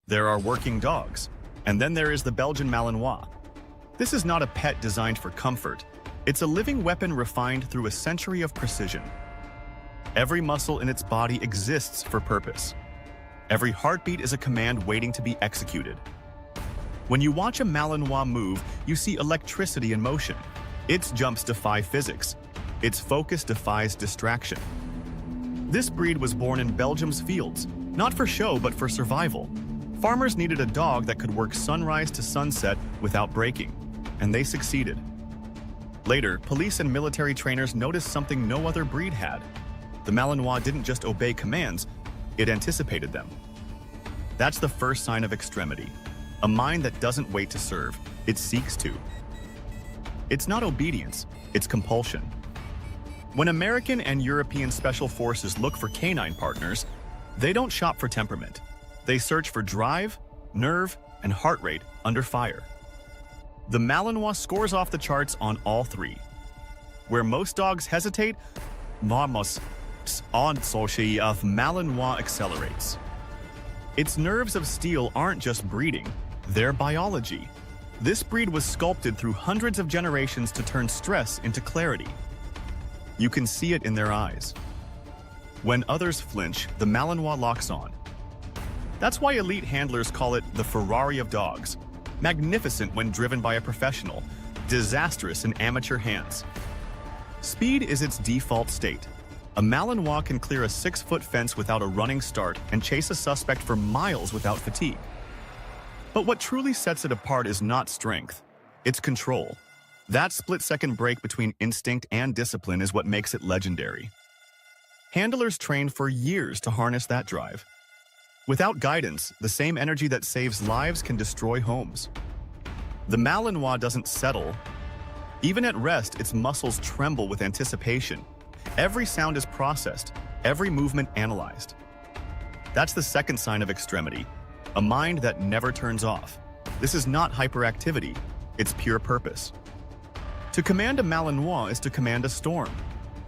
There are working dogs, and then there is the Belgian Malinois. This is not a pet designed for comfort. It's a living weapon refined through a century of precision. Every muscle in its body exists for purpose. Every heartbeat is a command waiting to be executed. When you watch a Malinois move, you see electricity in motion. Its jumps defy physics. Its focus defies distraction. This breed was born in Belgium's fields, not for show but for survival. Farmers needed a dog that could work sunrise to sunset without breaking, and they succeeded. Later, police and military trainers noticed something no other breed had. The Malinois didn't just obey commands, it anticipated them. That's the first sign of extremity. A mind that doesn't wait to serve, it seeks to. It's not obedience, it's compulsion. When American and European special forces look for canine partners, they don't shop for temperament. They search for drive, nerve, and heart rate under fire. The Malinois scores off the charts on all three. Where most dogs hesitate, Malinois of Malinois accelerates. Its nerves of steel aren't just breeding, they're biology. This breed was sculpted through hundreds of generations to turn stress into clarity. You can see it in their eyes. When others flinch, the Malinois locks on. That's why elite handlers call it the Ferrari of dogs. Magnificent when driven by a professional, disastrous in amateur hands. Speed is its default state. A Malinois can clear a 6-foot fence without a running start and chase a suspect for miles without fatigue. But what truly sets it apart is not strength, it's control. That split-second break between instinct and discipline is what makes it legendary. Handlers train for years to harness that drive. Without guidance, the same energy that saves lives can destroy homes. The Malinois doesn't settle. Even at rest, its muscles tremble with anticipation. Every sound is processed, every movement analyzed. That's the second sign of extremity, a mind that never turns off. This is not hyperactivity, it's pure purpose. To command a Malinois is to command a storm.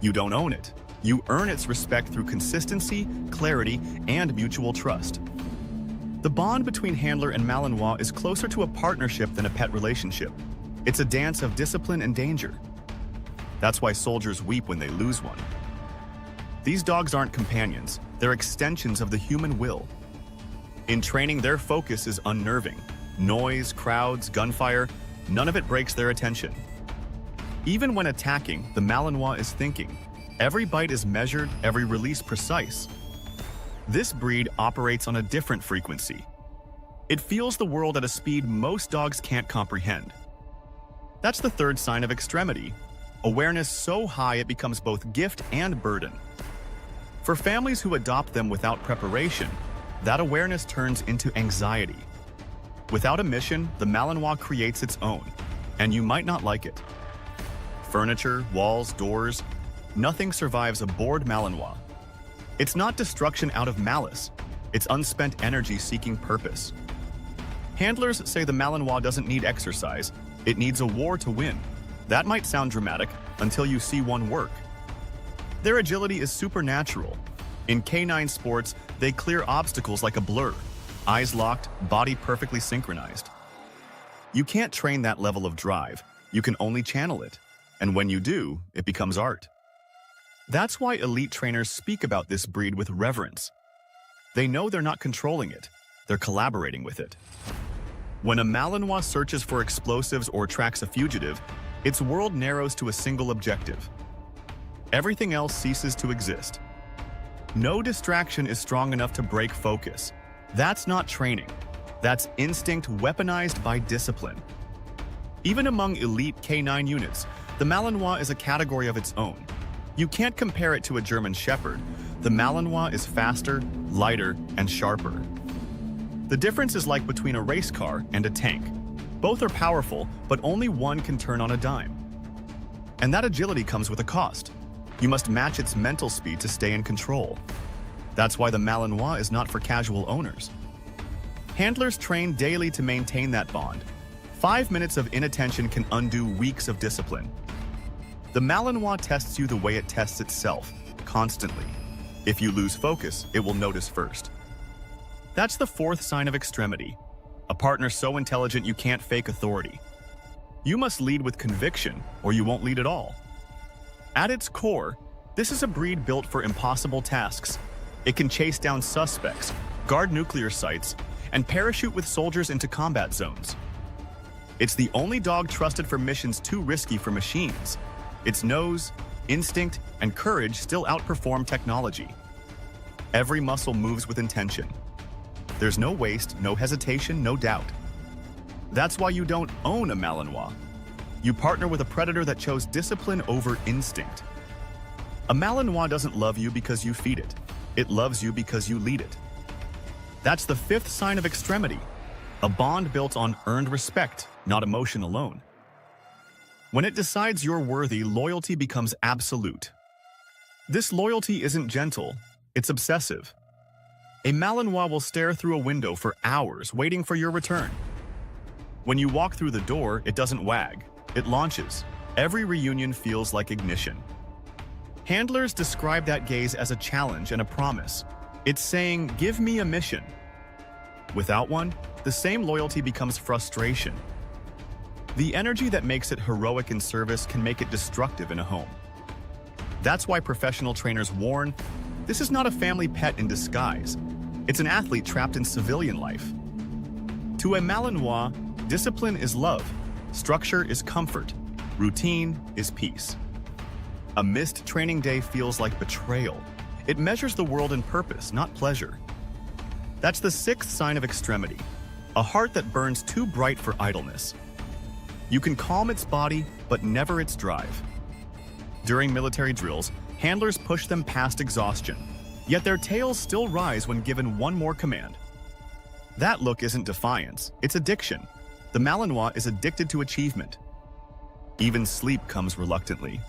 You don't own it. You earn its respect through consistency, clarity, and mutual trust. The bond between handler and Malinois is closer to a partnership than a pet relationship. It's a dance of discipline and danger. That's why soldiers weep when they lose one. These dogs aren't companions, they're extensions of the human will. In training, their focus is unnerving. Noise, crowds, gunfire, none of it breaks their attention. Even when attacking, the Malinois is thinking. Every bite is measured, every release precise. This breed operates on a different frequency. It feels the world at a speed most dogs can't comprehend. That's the third sign of extremity. Awareness so high it becomes both gift and burden. For families who adopt them without preparation, that awareness turns into anxiety. Without a mission, the Malinois creates its own, and you might not like it. Furniture, walls, doors, nothing survives a bored Malinois. It's not destruction out of malice, it's unspent energy seeking purpose. Handlers say the Malinois doesn't need exercise, it needs a war to win. That might sound dramatic until you see one work. Their agility is supernatural. In canine sports, they clear obstacles like a blur, eyes locked, body perfectly synchronized. You can't train that level of drive, you can only channel it. And when you do, it becomes art. That's why elite trainers speak about this breed with reverence. They know they're not controlling it, they're collaborating with it. When a Malinois searches for explosives or tracks a fugitive, its world narrows to a single objective. Everything else ceases to exist. No distraction is strong enough to break focus. That's not training. That's instinct weaponized by discipline. Even among elite canine units, the Malinois is a category of its own. You can't compare it to a German Shepherd. The Malinois is faster, lighter, and sharper. The difference is like between a race car and a tank. Both are powerful, but only one can turn on a dime. And that agility comes with a cost. You must match its mental speed to stay in control. That's why the Malinois is not for casual owners. Handlers train daily to maintain that bond. 5 minutes of inattention can undo weeks of discipline. The Malinois tests you the way it tests itself, constantly. If you lose focus, it will notice first. That's the fourth sign of extremity. A partner so intelligent you can't fake authority. You must lead with conviction, or you won't lead at all. At its core, this is a breed built for impossible tasks. It can chase down suspects, guard nuclear sites, and parachute with soldiers into combat zones. It's the only dog trusted for missions too risky for machines. Its nose, instinct, and courage still outperform technology. Every muscle moves with intention. There's no waste, no hesitation, no doubt. That's why you don't own a Malinois. You partner with a predator that chose discipline over instinct. A Malinois doesn't love you because you feed it. It loves you because you lead it. That's the fifth sign of extremity, a bond built on earned respect, not emotion alone. When it decides you're worthy, loyalty becomes absolute. This loyalty isn't gentle, it's obsessive. A Malinois will stare through a window for hours waiting for your return. When you walk through the door, it doesn't wag, it launches. Every reunion feels like ignition. Handlers describe that gaze as a challenge and a promise. It's saying, give me a mission. Without one, the same loyalty becomes frustration. The energy that makes it heroic in service can make it destructive in a home. That's why professional trainers warn, this is not a family pet in disguise. It's an athlete trapped in civilian life. To a Malinois, discipline is love, structure is comfort, routine is peace. A missed training day feels like betrayal. It measures the world in purpose, not pleasure. That's the sixth sign of extremity, a heart that burns too bright for idleness. You can calm its body, but never its drive. During military drills, handlers push them past exhaustion, yet their tails still rise when given one more command. That look isn't defiance, it's addiction. The Malinois is addicted to achievement. Even sleep comes reluctantly.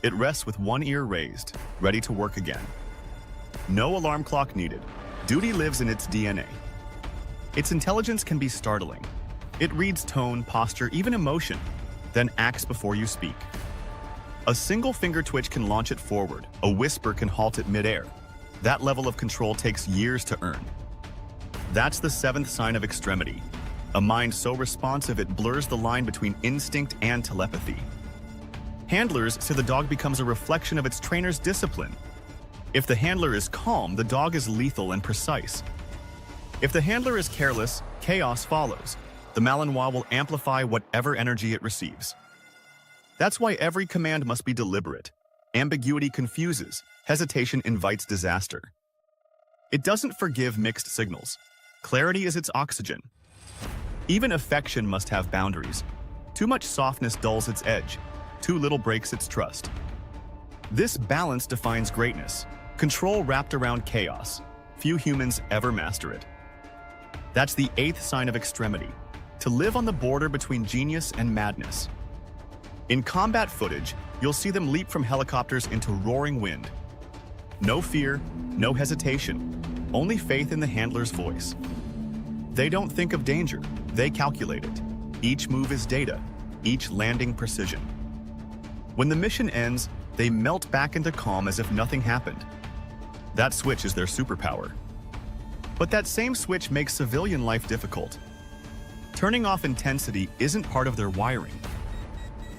It rests with one ear raised, ready to work again. No alarm clock needed. Duty lives in its DNA. Its intelligence can be startling. It reads tone, posture, even emotion, then acts before you speak. A single finger twitch can launch it forward. A whisper can halt it midair. That level of control takes years to earn. That's the seventh sign of extremity, a mind so responsive it blurs the line between instinct and telepathy. Handlers say the dog becomes a reflection of its trainer's discipline. If the handler is calm, the dog is lethal and precise. If the handler is careless, chaos follows. The Malinois will amplify whatever energy it receives. That's why every command must be deliberate. Ambiguity confuses, hesitation invites disaster. It doesn't forgive mixed signals. Clarity is its oxygen. Even affection must have boundaries. Too much softness dulls its edge. Too little breaks its trust. This balance defines greatness. Control wrapped around chaos. Few humans ever master it. That's the eighth sign of extremity, to live on the border between genius and madness. In combat footage, you'll see them leap from helicopters into roaring wind. No fear, no hesitation, only faith in the handler's voice. They don't think of danger, they calculate it. Each move is data, each landing precision. When the mission ends, they melt back into calm as if nothing happened. That switch is their superpower. But that same switch makes civilian life difficult. Turning off intensity isn't part of their wiring.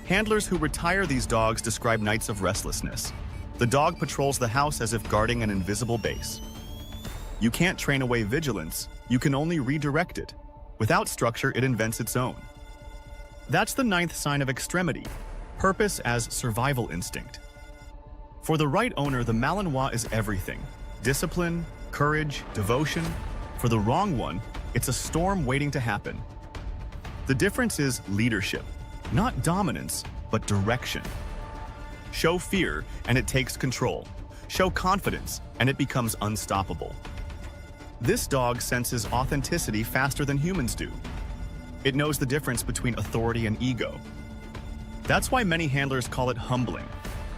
Handlers who retire these dogs describe nights of restlessness. The dog patrols the house as if guarding an invisible base. You can't train away vigilance, you can only redirect it. Without structure, it invents its own. That's the ninth sign of extremity, purpose as survival instinct. For the right owner, the Malinois is everything. Discipline, courage, devotion. For the wrong one, it's a storm waiting to happen. The difference is leadership, not dominance, but direction. Show fear, and it takes control. Show confidence, and it becomes unstoppable. This dog senses authenticity faster than humans do. It knows the difference between authority and ego. That's why many handlers call it humbling.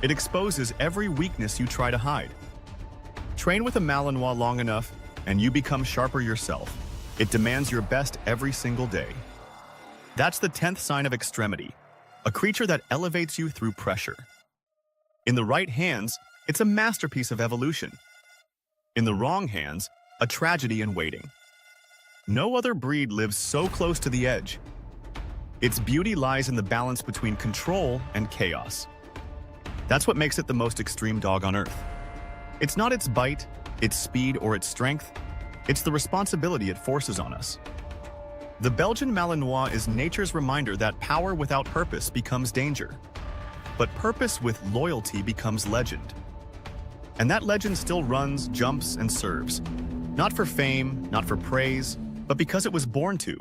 It exposes every weakness you try to hide. Train with a Malinois long enough, and you become sharper yourself. It demands your best every single day. That's the 10th sign of extremity, a creature that elevates you through pressure. In the right hands, it's a masterpiece of evolution. In the wrong hands, a tragedy in waiting. No other breed lives so close to the edge. Its beauty lies in the balance between control and chaos. That's what makes it the most extreme dog on earth. It's not its bite, its speed, or its strength. It's the responsibility it forces on us. The Belgian Malinois is nature's reminder that power without purpose becomes danger. But purpose with loyalty becomes legend. And that legend still runs, jumps, and serves. Not for fame, not for praise, but because it was born to.